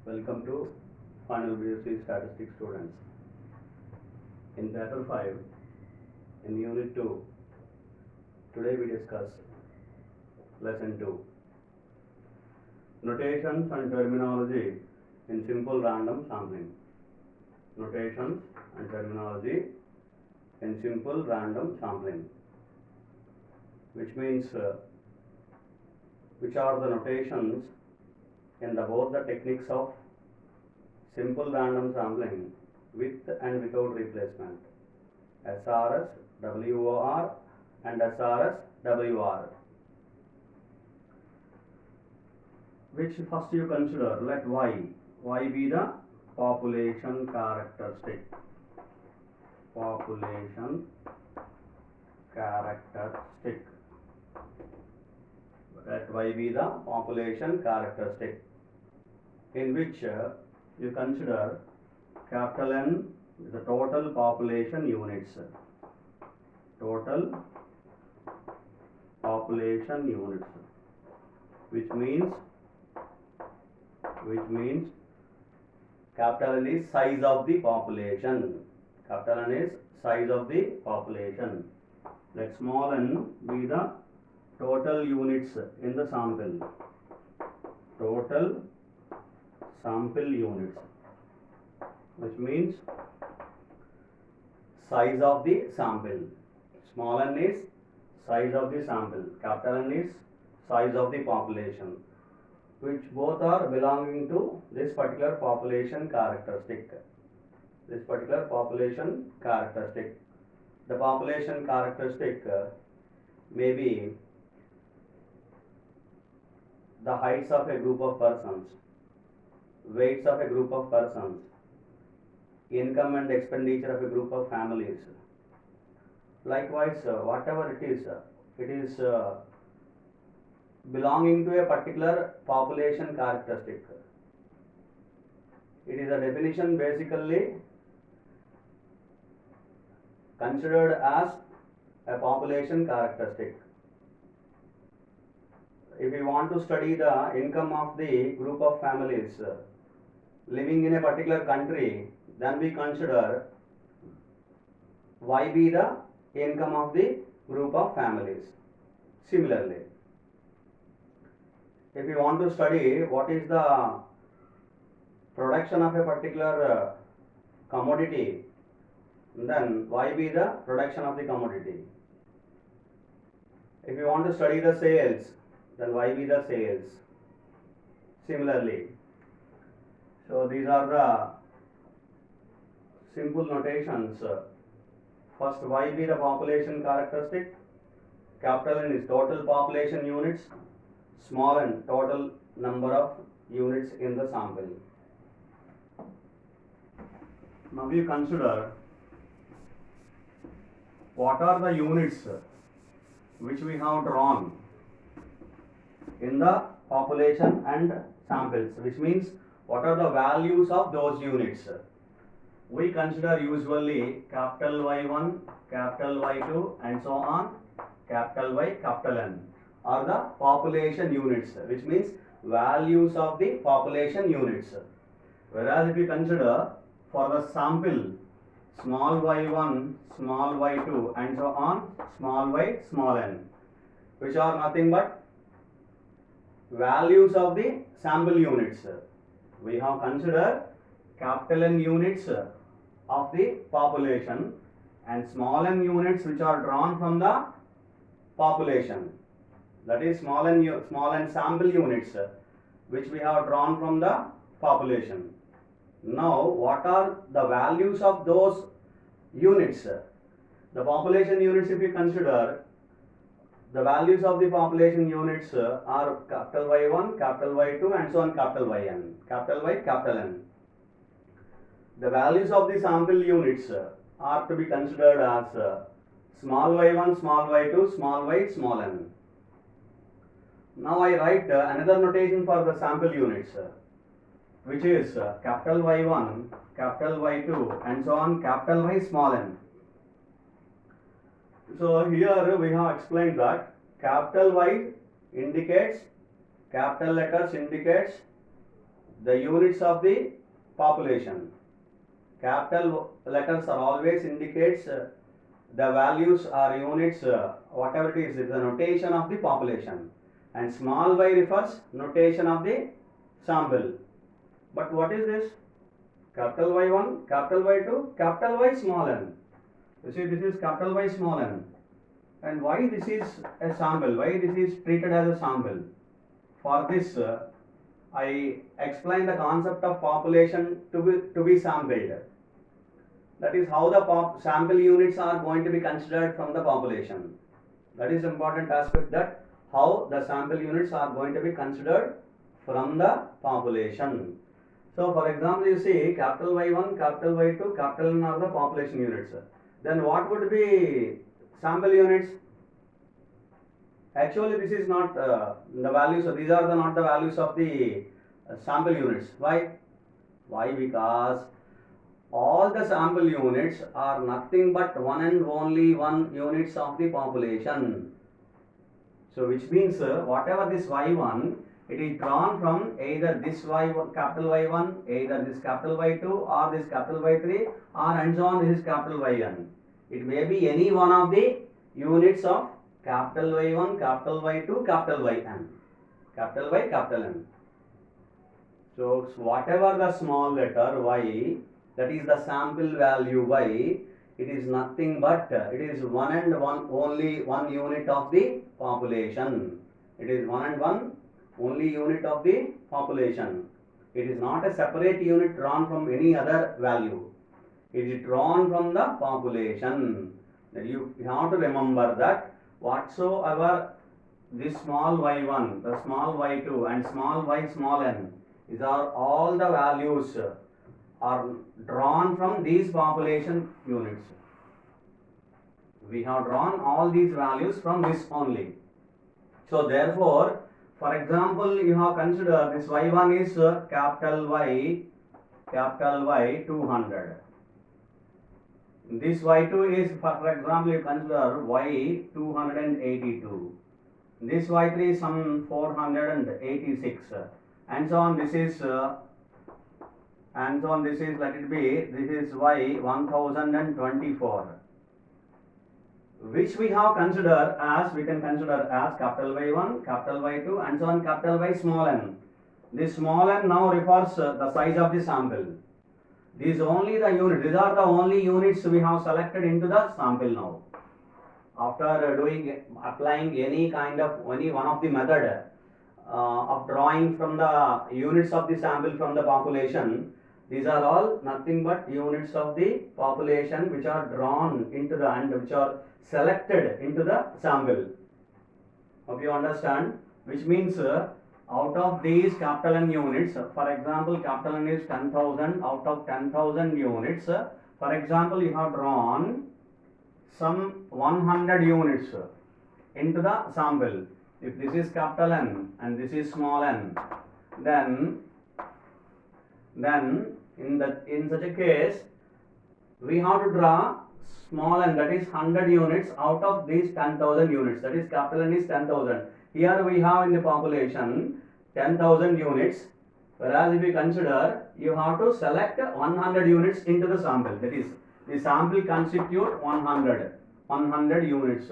Welcome to final BSc Statistics students. In paper 5, in unit 2, today we discuss lesson 2. Notations and terminology in simple random sampling. Notations and terminology in simple random sampling. Which means which are the notations in both the techniques of simple random sampling with and without replacement, SRS, WOR and SRS, WR. Which first you consider, let Y be the population characteristic. Population characteristic. Let Y be the population characteristic, in which you consider capital N is the total population units. Total population units, which means capital N is size of the population. Capital N is size of the population. Let small n be the total units in the sample. Total sample units, which means size of the sample. Small n is size of the sample. Capital N is size of the population, which both are belonging to this particular population characteristic. This particular population characteristic. The population characteristic may be the heights of a group of persons, weights of a group of persons, income and expenditure of a group of families. Likewise, whatever it is belonging to a particular population characteristic. It is a definition basically considered as a population characteristic. If we want to study the income of the group of families living in a particular country, then we consider Y be the income of the group of families. Similarly, if we want to study what is the production of a particular commodity, then Y be the production of the commodity. If you want to study the sales, then Y be the sales. Similarly, so these are the simple notations. First, Y be the population characteristic. Capital N is total population units. Small n total number of units in the sample. Now you consider what are the units which we have drawn in the population and samples, which means what are the values of those units. We consider usually capital Y1, capital Y2 and so on, capital Y, capital N are the population units, which means values of the population units. Whereas if you consider for the sample small y1, small y2 and so on, small y, small n, which are nothing but values of the sample units. We have considered capital N units of the population and small n units which are drawn from the population. That is small n sample units which we have drawn from the population. Now, what are the values of those units? The population units, if you consider, the values of the population units are capital Y1, capital Y2 and so on, capital Yn, capital Y, capital N. The values of the sample units are to be considered as small y1, small y2, small y, small n. Now I write another notation for the sample units, which is capital Y1, capital Y2 and so on, capital Y, small n. So here we have explained that capital Y indicates, capital letters indicates the units of the population. Capital letters are always indicates the values or units, whatever it is the notation of the population, and small y refers notation of the sample. But what is this? Capital Y1, capital Y2, capital Y small n. You see, this is capital Y small n. And why this is a sample? Why this is treated as a sample? For this, I explain the concept of population to be sampled. That is how the sample units are going to be considered from the population. That is important aspect, that how the sample units are going to be considered from the population. So for example, you see capital Y1, capital Y2, capital N are the population units. Then what would be sample units? Actually, this is not the values. These are not the values of the sample units. Why? Why? Because all the sample units are nothing but one and only one units of the population. So which means whatever this Y1, it is drawn from either this Y1, capital Y1, either this capital Y2 or this capital Y3, or and so on, this is capital Yn. It may be any one of the units of capital Y1, capital Y2, capital Yn, capital Y, capital N. So whatever the small letter y, that is the sample value y, it is nothing but it is one and one only one unit of the population. It is one and one only unit of the population. It is not a separate unit drawn from any other value. It is drawn from the population. You have to remember that whatsoever this small y1, the small y2 and small y small n, these are all the values are drawn from these population units. We have drawn all these values from this only. So therefore, for example, you have considered this y1 is capital Y 200. This y2 is, for example, you consider y 282. This y3 is some 486, and so on. This is and so on. This is, let it be, this is y 1024, which we have considered as, we can consider as capital Y1, capital Y2, and so on, capital Y small n. This small n now refers the size of the sample. These only the units, these are the only units we have selected into the sample now. After applying any kind of, any one of the method of drawing from the units of the sample from the population, these are all nothing but units of the population which are drawn into the, and which are selected into the sample. Hope you understand. Which means out of these capital N units, for example, capital N is 10,000. Out of 10,000 units, for example, you have drawn some 100 units into the sample. If this is capital N and this is small n, then in such a case, we have to draw small n, that is 100 units out of these 10,000 units. That is capital N is 10,000. Here we have in the population 10,000 units, whereas if we consider, you have to select 100 units into the sample. That is, the sample constitute 100 units.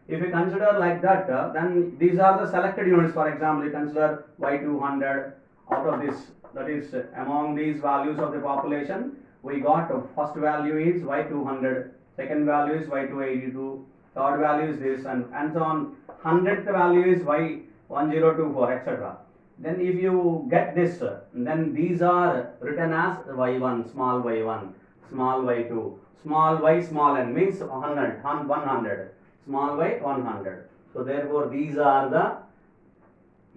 If you consider like that, then these are the selected units. For example, you consider y200 out of this, that is among these values of the population, we got first value is y200, second value is y282, third value is this, and so on. 100th value is y1024, etc. Then if you get this, then these are written as y1, small y1, small y2, small y small n, means 100, small y 100. So therefore these are the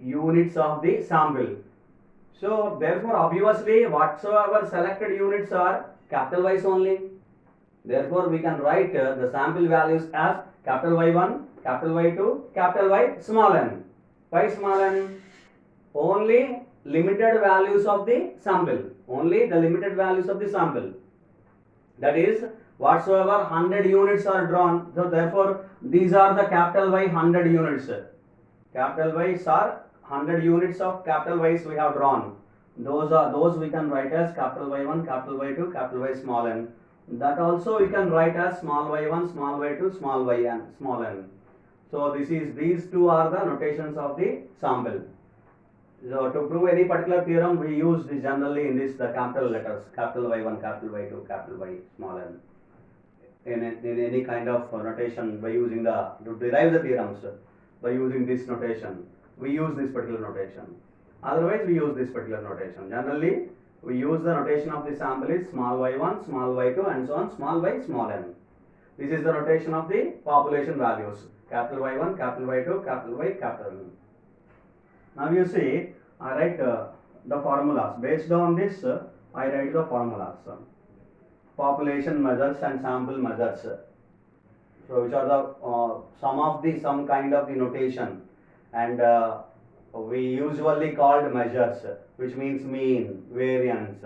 units of the sample. So therefore obviously whatsoever selected units are capital Y's only. Therefore we can write the sample values as capital Y1, capital Y2, capital Y small n. Why small n? Only limited values of the sample. Only the limited values of the sample. That is, whatsoever 100 units are drawn. So therefore these are the capital Y 100 units. Capital Y's are 100 units of capital Y's we have drawn. those we can write as capital Y1, capital Y2, capital Y small n. That also we can write as small y1, small y2, small yn, small n. So these two are the notations of the sample. So to prove any particular theorem, we use this generally in this the capital letters, capital Y1, capital Y2, capital Y small n. In any kind of notation by using to derive the theorems by using this notation, we use this particular notation. Otherwise, we use this particular notation. Generally, we use the notation of the sample is small y1, small y2, and so on, small y, small n. This is the notation of the population values, capital Y1, capital Y2, capital Y, capital N. Now you see, I write the formulas. Based on this, I write the formulas. Population measures and sample measures. So which are the some kind of the notation, and we usually called measures, which means mean, variance,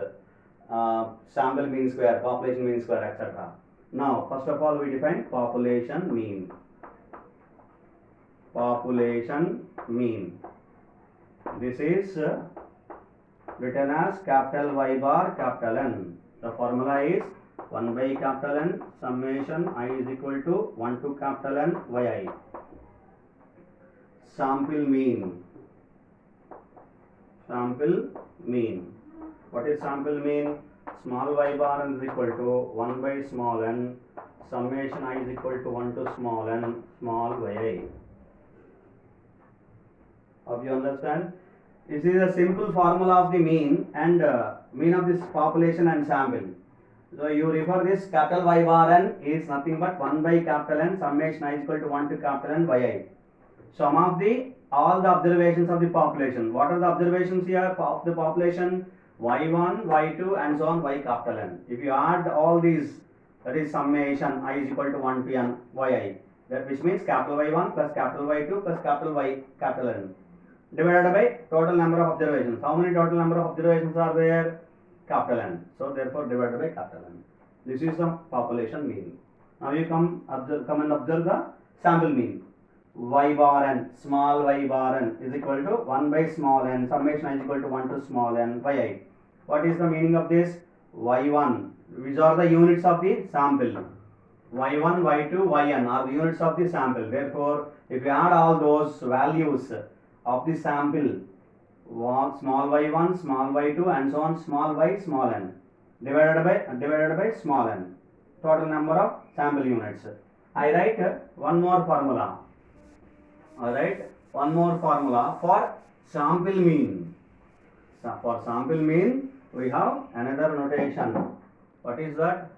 sample mean square, population mean square, etc. Now first of all we define population mean. Population mean. This is written as capital Y bar capital N. The formula is 1 by capital N summation I is equal to 1 to capital N yi. Sample mean. Sample mean. What is sample mean? Small y bar n is equal to 1 by small n summation I is equal to 1 to small n small yi. Hope you understand? This is a simple formula of the mean and mean of this population and sample. So you refer this capital Y bar n is nothing but 1 by capital N summation I is equal to 1 to capital N yi. Sum of all the observations of the population. What are the observations here of the population? Y1, Y2 and so on, Y capital N. If you add all these, that is summation I is equal to 1 to n yi. That which means capital Y1 plus capital Y2 plus capital Y capital N divided by total number of observations. How many total number of observations are there? Capital N. So therefore divided by capital N. This is the population mean. Now you come and observe the sample mean. Y bar n, small y bar n is equal to 1 by small n, summation I is equal to 1 to small n yi. What is the meaning of this? Y1, which are the units of the sample. Y1, Y2, Yn are the units of the sample. Therefore, if you add all those values of the sample, small y1, small y2 and so on, small y, small n divided by small n, total number of sample units. I write one more formula. For sample mean. So for sample mean we have another notation. What is that?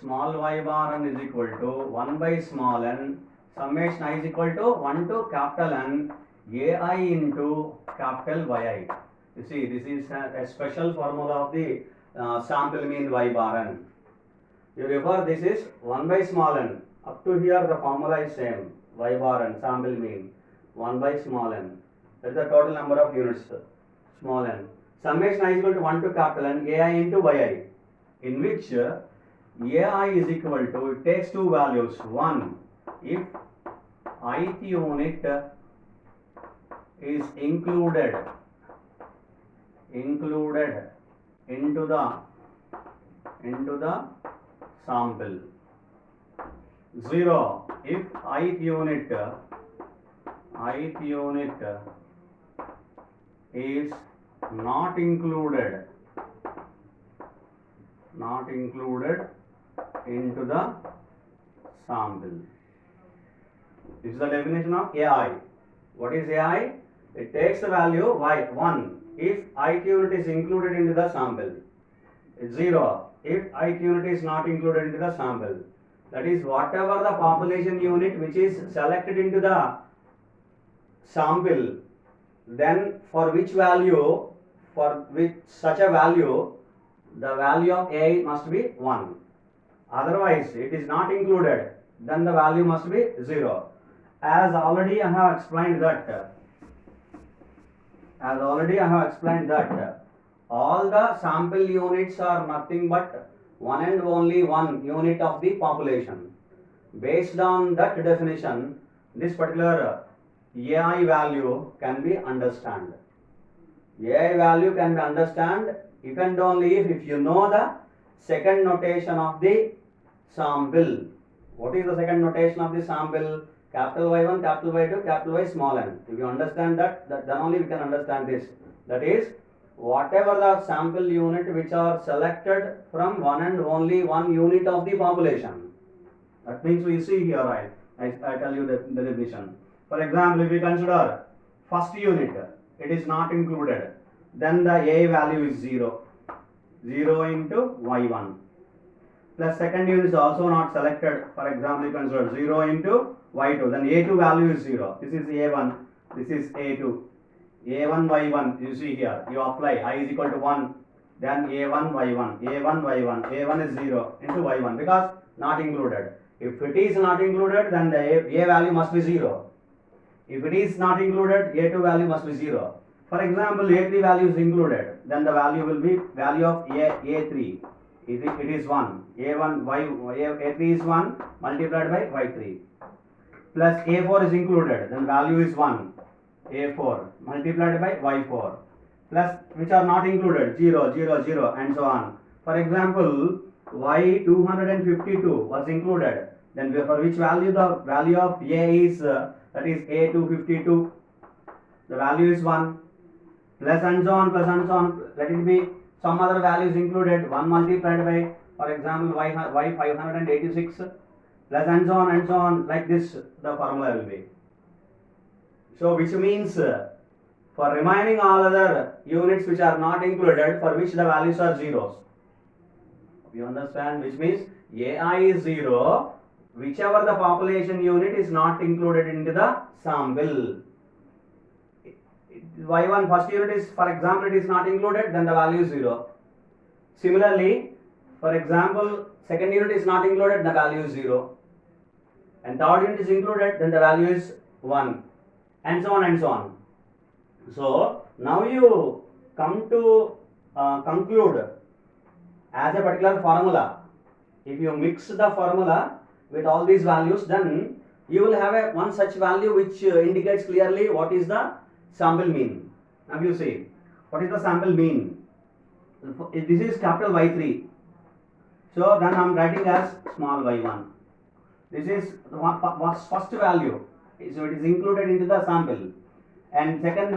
Small y bar n is equal to 1 by small n summation I is equal to 1 to capital N ai into capital yi. You see, this is a special formula of the sample mean y bar n. You refer this is 1 by small n. Up to here the formula is same. Y bar n sample mean 1 by small n. That is the total number of units, small n. Summation I is equal to 1 to capital N ai into yi, in which ai is equal to, it takes two values. One, if ith unit is included into the sample. 0, if ith unit is not included into the sample. This is the definition of ai. What is ai? It takes the value y1 if ith unit is included into the sample. 0 if ith unit is not included into the sample. That is, whatever the population unit which is selected into the sample, then for which such a value, the value of ai must be 1. Otherwise, it is not included, then the value must be 0. As already I have explained that all the sample units are nothing but one and only one unit of the population. Based on that definition, this particular ai value can be understood. AI value can be understood if and only if you know the second notation of the sample. What is the second notation of the sample? Capital Y1, capital Y2, capital Y small n. If you understand that, then only we can understand this. That is, whatever the sample unit which are selected from one and only one unit of the population. That means we see here, I tell you the definition. For example, if we consider first unit, it is not included, then the A value is 0. 0 into Y1. Plus second unit is also not selected. For example, you consider 0 into Y2. Then A2 value is 0. This is A1. This is A2. A1 Y1. You see here. You apply I is equal to 1. Then A1 Y1. A1 Y1. A1 is 0 into Y1 because not included. If it is not included, then the A value must be 0. If it is not included, A2 value must be 0. For example, A3 value is included, then the value will be value of A3. It is 1. A3 is 1 multiplied by Y3. Plus A4 is included, then value is 1. A4 multiplied by Y4. Plus which are not included, 0, 0, 0 and so on. For example, Y252 was included, then for which value the value of A is that is A252, the value is 1, plus and so on, let it be some other values included, 1 multiplied by, for example, Y586, plus and so on, like this the formula will be. So which means for remaining all other units which are not included, for which the values are zeros. You understand? Which means AI is 0, whichever the population unit is not included into the sample. Y1 first unit is, for example, it is not included, then the value is 0. Similarly, for example, second unit is not included, the value is 0. And third unit is included, then the value is 1. And so on and so on. So, now you come to conclude as a particular formula. If you mix the formula with all these values, then you will have one such value which indicates clearly what is the sample mean. Now you see, what is the sample mean? This is capital Y3. So then I am writing as small y1. This is first value. So it is included into the sample. And second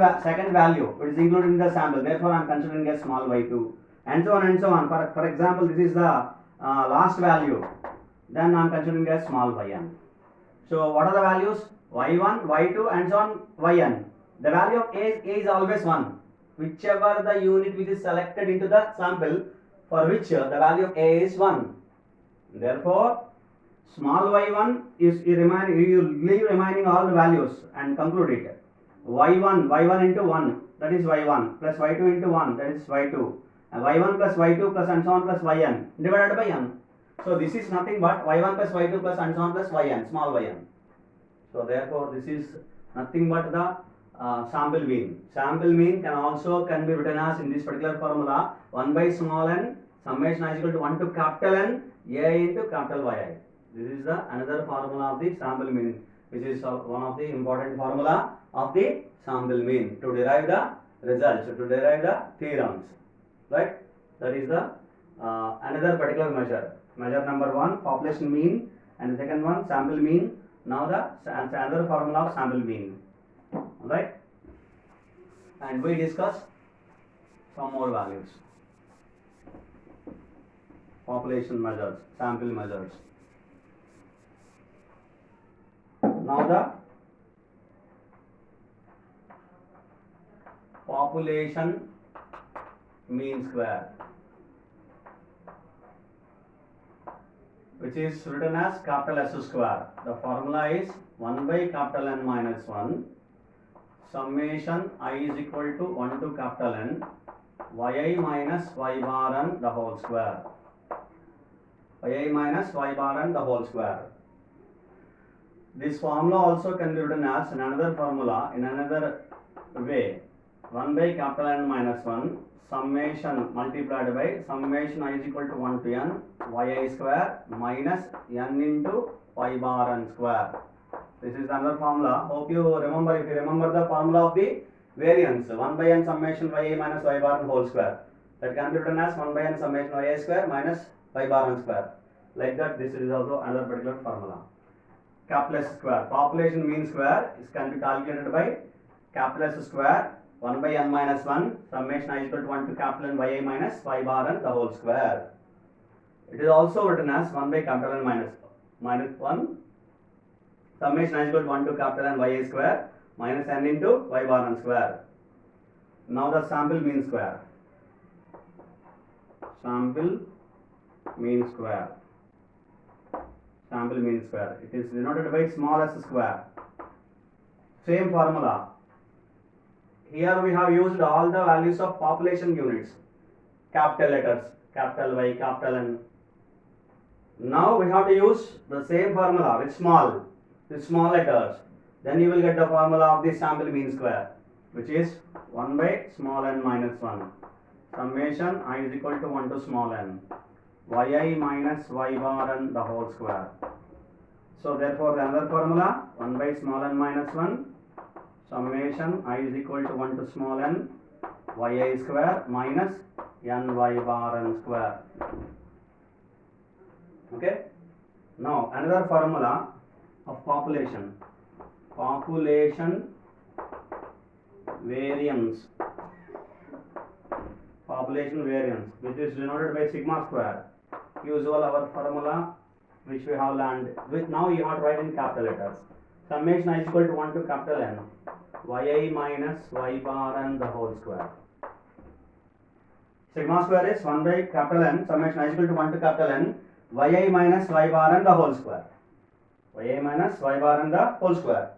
value, it is included in the sample. Therefore, I am considering as small y2. And so on and so on. For example, this is the last value. Then I am considering as small yn. So what are the values? Y1, y2 and so on yn. The value of A is always 1. Whichever the unit which is selected into the sample, for which the value of A is 1. Therefore, small y1 is you leave remaining all the values and conclude it. Y1 into 1, that is y1, plus y2 into 1, that is y2, and y1 plus y2 plus and so on plus yn divided by n. So this is nothing but y1 plus y2 plus and so on plus yn, small yn. So therefore this is nothing but the sample mean. Sample mean can be written as in this particular formula 1 by small n summation is equal to 1 to capital N A into capital Yi. This is the another formula of the sample mean, which is one of the important formula of the sample mean to derive the results, to derive the theorems, right? That is the another particular measure. Measure number 1, population mean, and the second one, sample mean. Now the another formula of sample mean, right? And we discuss some more values. Population measures, sample measures. Now the population mean square, which is written as capital S square. The formula is 1 by capital N minus 1 summation I is equal to 1 to capital N yi minus y bar n the whole square. yi minus y bar n the whole square. This formula also can be written as another formula in another way. 1 by capital N minus 1 summation multiplied by summation I is equal to 1 to n yi square minus n into y bar n square. This is another formula. Hope you remember. If you remember the formula of the variance 1 by n summation y minus y bar whole square. That can be written as 1 by n summation y square minus y bar n square. Like that, this is also another particular formula. Capital S square, population mean square, is can be calculated by capital S square 1 by n minus 1 summation I is equal to 1 to capital N y minus y bar n the whole square. It is also written as 1 by capital N minus 1 summation I is equal to 1 to capital N y square minus n into y bar n square. Now the sample mean square. Sample mean square. Sample mean square. It is denoted by small s square. Same formula. Here we have used all the values of population units. Capital letters, capital Y, capital N. Now we have to use the same formula with small letters. Then you will get the formula of the sample mean square, which is 1 by small n minus 1. Summation I is equal to 1 to small n. yi minus y bar n the whole square. So therefore the another formula 1 by small n minus 1 summation I is equal to 1 to small n yi square minus n y bar n square. Okay. Now another formula of population. Population variance. Population variance, which is denoted by sigma square. Usual our formula which we have learned. With now you have to write in capital letters. Summation I is equal to 1 to capital N yi minus y bar n the whole square. Sigma square is 1 by capital N summation I is equal to 1 to capital N yi minus y bar n the whole square. yi minus y bar n the whole square.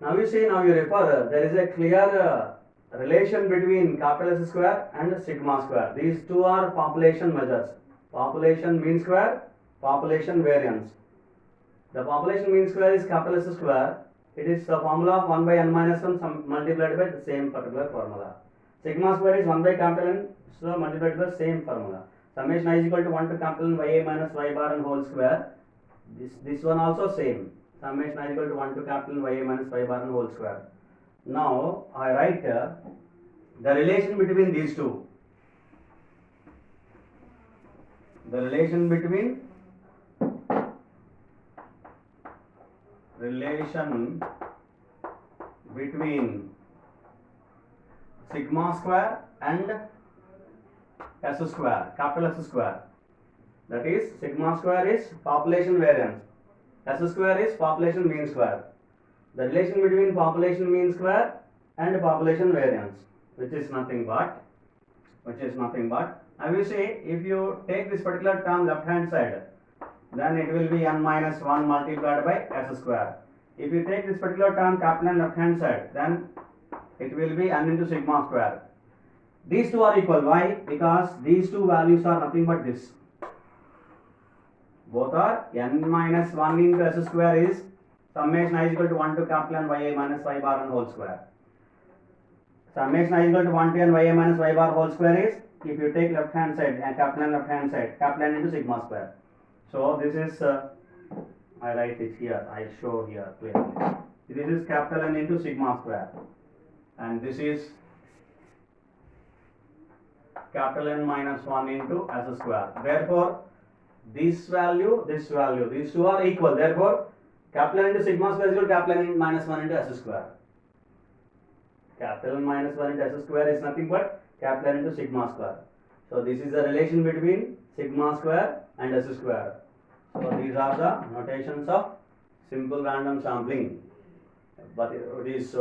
Now you see, now you refer, there is a clear relation between capital S square and sigma square. These two are population measures. Population mean square, population variance. The population mean square is capital S square. It is the formula of 1 by n minus 1 multiplied by the same particular formula. Sigma square is 1 by capital N, so multiplied by the same formula. Summation I is equal to 1 to capital N y minus y bar n whole square. This one also same. Summation I is equal to 1 to capital y minus y bar n whole square. Now I write the relation between these two. The relation between sigma square and s square, capital S square. That is, sigma square is population variance, s square is population mean square. The relation between population mean square and population variance, which is nothing but, I will say, if you take this particular term left hand side, then it will be n minus 1 multiplied by s square. If you take this particular term capital N left hand side, then it will be n into sigma square. These two are equal. Why? Because these two values are nothing but this. Both are n minus 1 into s square is summation I is equal to 1 to capital N y minus y bar n whole square. Summation I is equal to 1 to n y minus y bar whole square is, if you take left hand side and capital N left hand side, capital N into sigma square. So this is, I write it here, I show here clearly. This is capital N into sigma square, and this is capital N minus 1 into s square. Therefore, this value, these two are equal. Therefore, capital N into sigma square is equal to capital N minus 1 into s square. Capital N minus 1 into s square is nothing but capital N into sigma square. So this is the relation between sigma square and s square. So these are the notations of simple random sampling. But these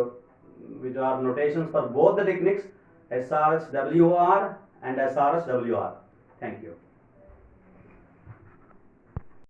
which are notations for both the techniques, SRS WR and SRS WR. Thank you.